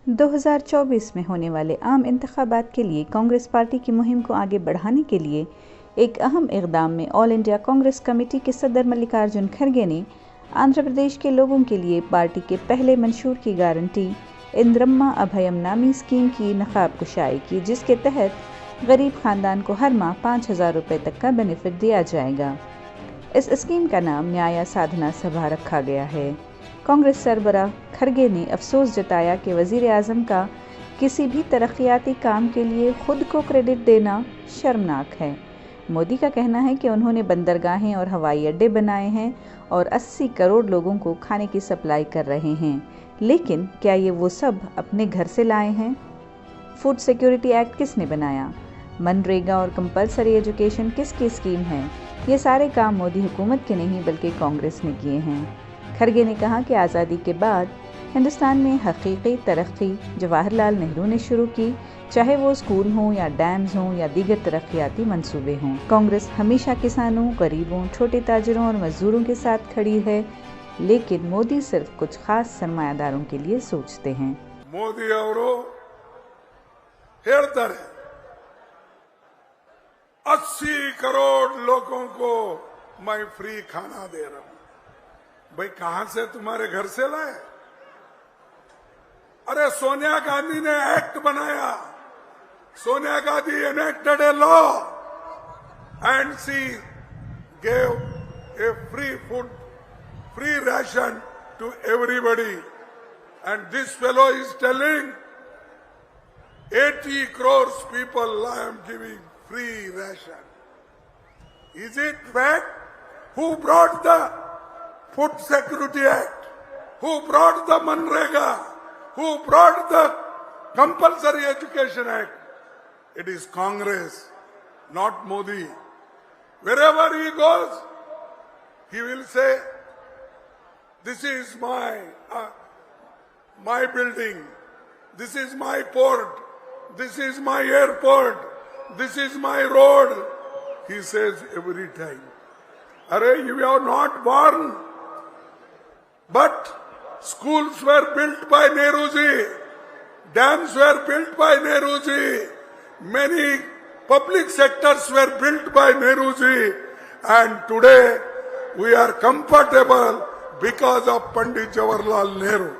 2024 में होने वाले आम इंतखाबात के लिए कांग्रेस पार्टी की मुहिम को आगे बढ़ाने के लिए एक अहम इक़दाम में ऑल इंडिया कांग्रेस कमेटी के सदर मल्लिकार्जुन खड़गे ने आंध्र प्रदेश के लोगों के लिए पार्टी के पहले मंशूर की गारंटी इंद्रम्मा अभयम नामी स्कीम की नकाब कुशाई की, जिसके तहत गरीब खानदान को हर माह 5,000 रुपये तक का बेनिफिट दिया जाएगा। इस स्कीम का नाम न्याय साधना सभा रखा गया है। कांग्रेस सरबराह खड़गे ने अफसोस जताया कि वज़ीर आज़म का किसी भी तरक्याती काम के लिए खुद को क्रेडिट देना शर्मनाक है। मोदी का कहना है कि उन्होंने बंदरगाहें और हवाई अड्डे बनाए हैं और 80 करोड़ लोगों को खाने की सप्लाई कर रहे हैं, लेकिन क्या ये वो सब अपने घर से लाए हैं? फूड सिक्योरिटी एक्ट किसने बनाया? मनरेगा और कंपलसरी एजुकेशन किसकी स्कीम है? ये सारे काम मोदी हुकूमत के नहीं बल्कि कांग्रेस ने किए हैं। खड़गे ने कहा कि आज़ादी के बाद हिंदुस्तान में हकीकी तरक्की जवाहरलाल नेहरू ने शुरू की, चाहे वो स्कूल हों या डैम्स हों या दीगर तरक्याती मंसूबे हों। कांग्रेस हमेशा किसानों, गरीबों, छोटे ताजरों और मजदूरों के साथ खड़ी है, लेकिन मोदी सिर्फ कुछ खास सरमायादारों के लिए सोचते हैं। ಮೋದಿ ಅವರು ಹೇಳ್ತಾರೆ 80 करोड़ लोगों को मैं फ्री खाना दे रहा हूं। भाई कहां से तुम्हारे घर से लाए? अरे सोनिया गांधी ने एक्ट बनाया, Sonia Gandhi enacted a law and she gave a free food, free ration to everybody. And this fellow is telling 80 crores people I am giving free ration. Is it fact? Who brought the Food Security Act? Who brought the Manrega? Who brought the Compulsory Education Act? It is Congress, not Modi. Wherever he goes, he will say, this is my building, this is my port, this is my airport, this is my road. He says every time. Arey, you are not born. But schools were built by Nehruji, dams were built by Nehruji, many public sectors were built by Nehruji, and today we are comfortable because of Pandit Jawaharlal Nehru.